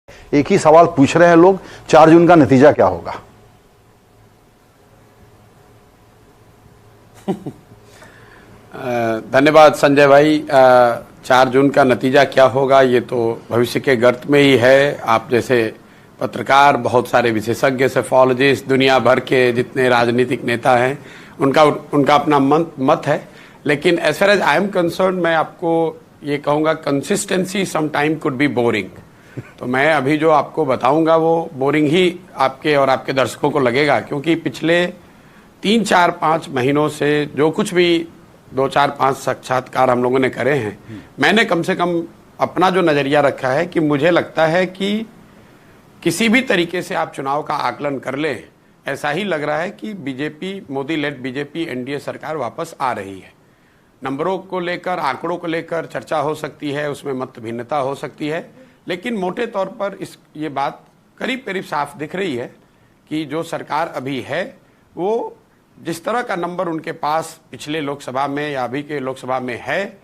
एक ही सवाल पूछ रहे हैं लोग, 4 जून का नतीजा क्या होगा? धन्यवाद संजय भाई। 4 जून का नतीजा क्या होगा ये तो भविष्य के गर्त में ही है। आप जैसे पत्रकार, बहुत सारे विशेषज्ञ, सेफोलॉजिस्ट, दुनिया भर के जितने राजनीतिक नेता हैं उनका अपना मत है। लेकिन as far as I am concerned, मैं आपको ये कहूँगा, consistency some time could be boring. तो मैं अभी जो आपको बताऊंगा वो बोरिंग ही आपके और आपके दर्शकों को लगेगा, क्योंकि पिछले 3-4-5 महीनों से जो कुछ भी 2-4-5 साक्षात्कार हम लोगों ने करे हैं, मैंने कम से कम अपना जो नजरिया रखा है कि मुझे लगता है कि किसी भी तरीके से आप चुनाव का आकलन कर लें, ऐसा ही लग रहा है कि BJP, Modi led BJP NDA सरकार वापस आ रही है। नंबरों को लेकर, आंकड़ों को लेकर चर्चा हो सकती है, उसमें मत भिन्नता हो सकती है, लेकिन मोटे तौर पर ये बात करीब करीब साफ दिख रही है कि जो सरकार अभी है वो जिस तरह का नंबर उनके पास पिछले लोकसभा में या अभी के लोकसभा में है,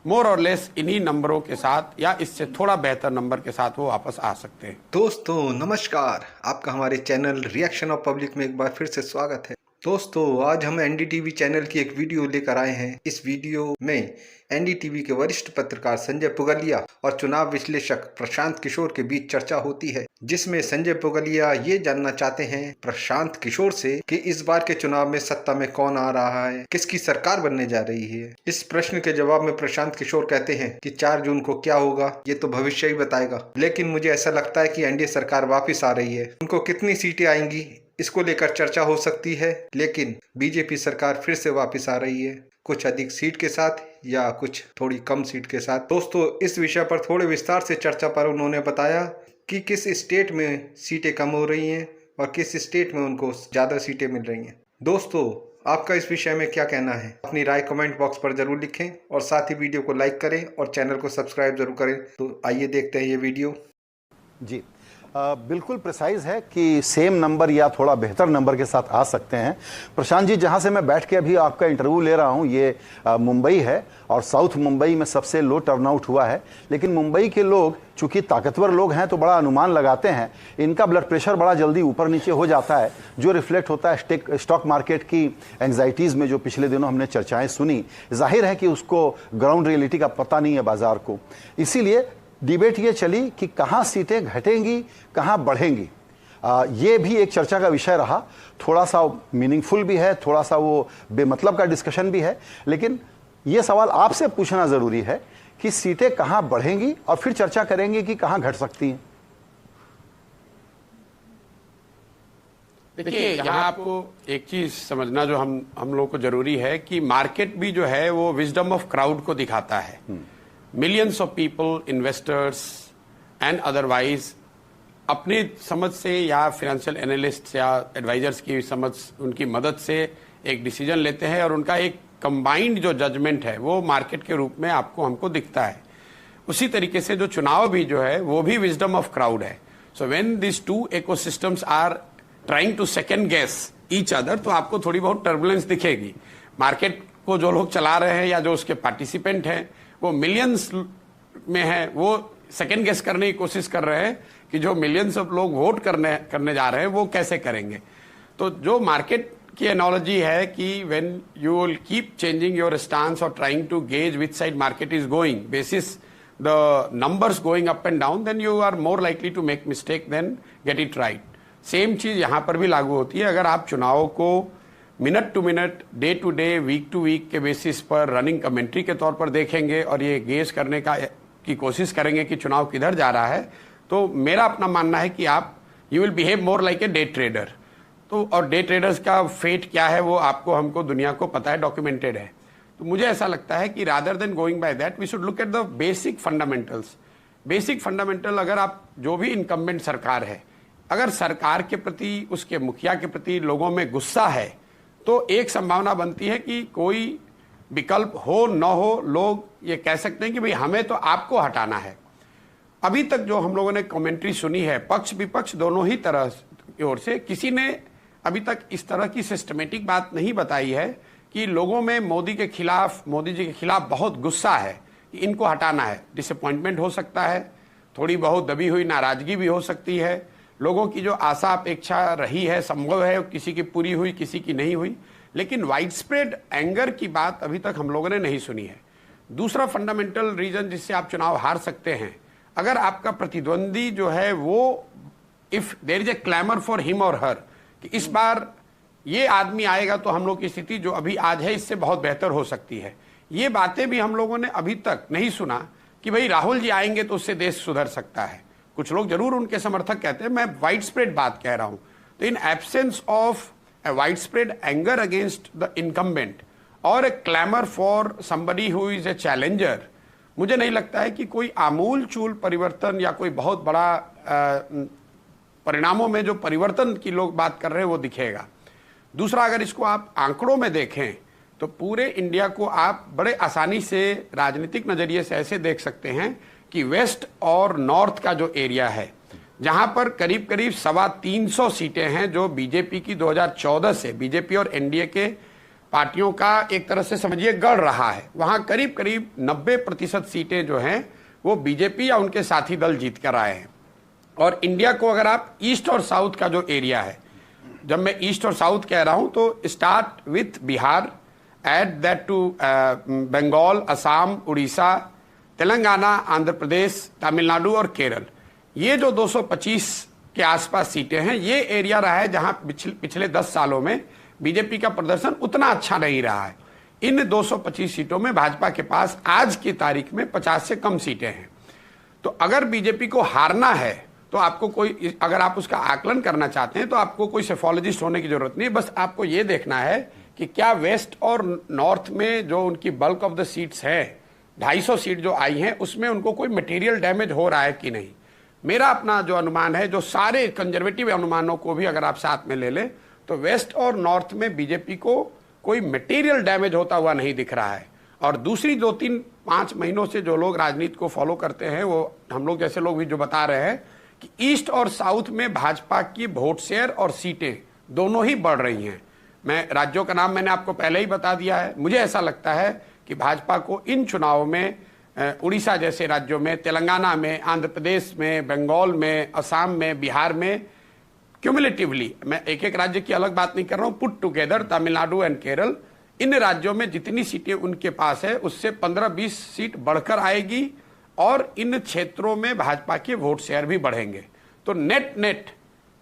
मोर और लेस इन्हीं नंबरों के साथ या इससे थोड़ा बेहतर नंबर के साथ वो वापस आ सकते हैं। दोस्तों नमस्कार, आपका हमारे चैनल रिएक्शन ऑफ पब्लिक में एक बार फिर से स्वागत है। दोस्तों आज हम एनडीटीवी चैनल की एक वीडियो लेकर आए हैं। इस वीडियो में एनडीटीवी के वरिष्ठ पत्रकार संजय पुगलिया और चुनाव विश्लेषक प्रशांत किशोर के बीच चर्चा होती है, जिसमें संजय पुगलिया ये जानना चाहते हैं प्रशांत किशोर से कि इस बार के चुनाव में सत्ता में कौन आ रहा है, किसकी सरकार बनने जा रही है। इस प्रश्न के जवाब में प्रशांत किशोर कहते हैं कि 4 जून को क्या होगा ये तो भविष्य ही बताएगा, लेकिन मुझे ऐसा लगता है कि एनडीए सरकार वापिस आ रही है। उनको कितनी सीटें आएंगी इसको लेकर चर्चा हो सकती है, लेकिन बीजेपी सरकार फिर से वापस आ रही है, कुछ अधिक सीट के साथ या कुछ थोड़ी कम सीट के साथ। दोस्तों इस विषय पर थोड़े विस्तार से चर्चा पर उन्होंने बताया कि किस स्टेट में सीटें कम हो रही हैं और किस स्टेट में उनको ज़्यादा सीटें मिल रही हैं। दोस्तों आपका इस विषय में क्या कहना है, अपनी राय कमेंट बॉक्स पर जरूर लिखें और साथ ही वीडियो को लाइक करें और चैनल को सब्सक्राइब जरूर करें। तो आइए देखते हैं ये वीडियो। जी बिल्कुल प्रिसाइज है कि सेम नंबर या थोड़ा बेहतर नंबर के साथ आ सकते हैं। प्रशांत जी, जहां से मैं बैठ के अभी आपका इंटरव्यू ले रहा हूं ये मुंबई है और साउथ मुंबई में सबसे लो टर्नआउट हुआ है, लेकिन मुंबई के लोग चूंकि ताकतवर लोग हैं तो बड़ा अनुमान लगाते हैं, इनका ब्लड प्रेशर बड़ा जल्दी ऊपर नीचे हो जाता है, जो रिफ्लेक्ट होता है स्टॉक मार्केट की एंग्जाइटीज़ में जो पिछले दिनों हमने चर्चाएं सुनी। जाहिर है कि उसको ग्राउंड रियलिटी का पता नहीं है बाजार को, इसीलिए डिबेट ये चली कि कहां सीटें घटेंगी, कहां बढ़ेंगी। ये भी एक चर्चा का विषय रहा, थोड़ा सा मीनिंगफुल भी है, थोड़ा सा वो बेमतलब का डिस्कशन भी है, लेकिन ये सवाल आपसे पूछना जरूरी है कि सीटें कहां बढ़ेंगी और फिर चर्चा करेंगे कि कहां घट सकती हैं। देखिए यहाँ आपको एक चीज समझना जो हम लोग को जरूरी है कि मार्केट भी जो है वो विजडम ऑफ क्राउड को दिखाता है। Millions of people, investors and otherwise अपनी समझ से या फाइनेंशियल एनालिस्ट या एडवाइजर्स की समझ, उनकी मदद से एक डिसीजन लेते हैं और उनका एक कंबाइंड जो जजमेंट है वो मार्केट के रूप में आपको हमको दिखता है। उसी तरीके से जो चुनाव भी जो है वो भी विजडम ऑफ क्राउड है। So when this two ecosystems are trying to second guess each other, तो आपको थोड़ी बहुत टर्बुलेंस दिखेगी। मार्केट को जो लोग चला रहे हैं या जो उसके पार्टिसिपेंट हैं वो मिलियंस में है, वो सेकंड गेस करने की कोशिश कर रहे हैं कि जो मिलियंस ऑफ लोग वोट करने जा रहे हैं वो कैसे करेंगे। तो जो मार्केट की एनालॉजी है कि when you will keep changing your stance और trying to gauge which side market is going basis the numbers going up and down, then you are more likely to make mistake then get it right. Same चीज यहां पर भी लागू होती है। अगर आप चुनाव को minute to minute, day to day, week to week के बेसिस पर रनिंग कमेंट्री के तौर पर देखेंगे और ये गेज करने की कोशिश करेंगे कि चुनाव किधर जा रहा है, तो मेरा अपना मानना है कि आप you will behave more like a day trader. तो और डे ट्रेडर्स का फेट क्या है वो आपको, हमको, दुनिया को पता है, डॉक्यूमेंटेड है। तो मुझे ऐसा लगता है कि rather than going by that we should look at the basic fundamentals. Basic fundamental, अगर आप जो भी इनकम्बेंट सरकार है, अगर सरकार के प्रति, उसके मुखिया के प्रति लोगों में गुस्सा है तो एक संभावना बनती है कि कोई विकल्प हो न हो, लोग ये कह सकते हैं कि भाई हमें तो आपको हटाना है। अभी तक जो हम लोगों ने कमेंट्री सुनी है, पक्ष विपक्ष दोनों ही तरह की ओर से, किसी ने अभी तक इस तरह की सिस्टमेटिक बात नहीं बताई है कि लोगों में मोदी जी के खिलाफ बहुत गुस्सा है कि इनको हटाना है। डिसअपॉइंटमेंट हो सकता है, थोड़ी बहुत दबी हुई नाराजगी भी हो सकती है, लोगों की जो आशा अपेक्षा रही है, संभव है किसी की पूरी हुई किसी की नहीं हुई, लेकिन वाइड स्प्रेड एंगर की बात अभी तक हम लोगों ने नहीं सुनी है। दूसरा फंडामेंटल रीजन जिससे आप चुनाव हार सकते हैं, अगर आपका प्रतिद्वंदी जो है वो if there is a clamour for him और हर कि इस बार ये आदमी आएगा तो हम लोग की स्थिति जो अभी आज है इससे बहुत बेहतर हो सकती है, ये बातें भी हम लोगों ने अभी तक नहीं सुना कि भाई राहुल जी आएंगे तो उससे देश सुधर सकता है। कुछ लोग जरूर उनके समर्थक कहते हैं, मैं वाइड स्प्रेड बात कह रहा हूं। तो in absence of a widespread anger against the incumbent or a clamor for somebody who is a challenger, मुझे नहीं लगता है कि कोई आमूल चूल परिवर्तन या कोई बहुत बड़ा परिणामों में जो परिवर्तन की लोग बात कर रहे हैं वो दिखेगा। दूसरा, अगर इसको आप आंकड़ों में देखें तो पूरे इंडिया को आप बड़े आसानी से राजनीतिक नजरिए से ऐसे देख सकते हैं कि वेस्ट और नॉर्थ का जो एरिया है, जहां पर करीब करीब 325 सीटें हैं जो बीजेपी की 2014 से बीजेपी और एनडीए के पार्टियों का एक तरह से समझिए गढ़ रहा है, वहां करीब करीब 90% सीटें जो हैं वो बीजेपी या उनके साथी दल जीत कर आए हैं। और इंडिया को अगर आप ईस्ट और साउथ का जो एरिया है, जब मैं ईस्ट और साउथ कह रहा हूं तो start with Bihar, add that to Bengal, Assam, Orissa, Telangana, Andhra Pradesh, Tamil Nadu और केरल, ये जो 225 के आसपास सीटें हैं, ये एरिया रहा है जहां पिछले 10 सालों में बीजेपी का प्रदर्शन उतना अच्छा नहीं रहा है। इन 225 सीटों में भाजपा के पास आज की तारीख में 50 से कम सीटें हैं। तो अगर बीजेपी को हारना है तो आपको कोई, अगर आप उसका आकलन करना चाहते हैं तो आपको कोई सेफोलॉजिस्ट होने की जरूरत नहीं, बस आपको ये देखना है कि क्या वेस्ट और नॉर्थ में जो उनकी बल्क ऑफ द सीट्स है, 250 सीट जो आई हैं, उसमें उनको कोई मटेरियल डैमेज हो रहा है कि नहीं। मेरा अपना जो अनुमान है, जो सारे कंजर्वेटिव अनुमानों को भी अगर आप साथ में ले लें, तो वेस्ट और नॉर्थ में बीजेपी को कोई मटेरियल डैमेज होता हुआ नहीं दिख रहा है। और दूसरी 2-3-5 महीनों से जो लोग राजनीति को फॉलो करते हैं, वो हम लोग जैसे लोग भी जो बता रहे हैं कि ईस्ट और साउथ में भाजपा की वोट शेयर और सीटें दोनों ही बढ़ रही हैं। मैं राज्यों का नाम मैंने आपको पहले ही बता दिया है। मुझे ऐसा लगता है कि भाजपा को इन चुनावों में उड़ीसा जैसे राज्यों में, तेलंगाना में, आंध्र प्रदेश में, बंगाल में, असम में, बिहार में, क्यूमुलेटिवली, मैं एक एक राज्य की अलग बात नहीं कर रहा हूं, put together Tamil Nadu and Kerala, इन राज्यों में जितनी सीटें उनके पास है उससे 15-20 सीट बढ़कर आएगी और इन क्षेत्रों में भाजपा के वोट शेयर भी बढ़ेंगे। तो नेट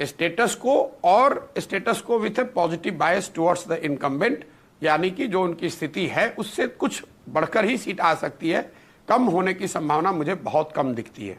स्टेटस को, और स्टेटस को with A positive bias towards the incumbent, यानी कि जो उनकी स्थिति है उससे कुछ बढ़कर ही सीट आ सकती है, कम होने की संभावना मुझे बहुत कम दिखती है।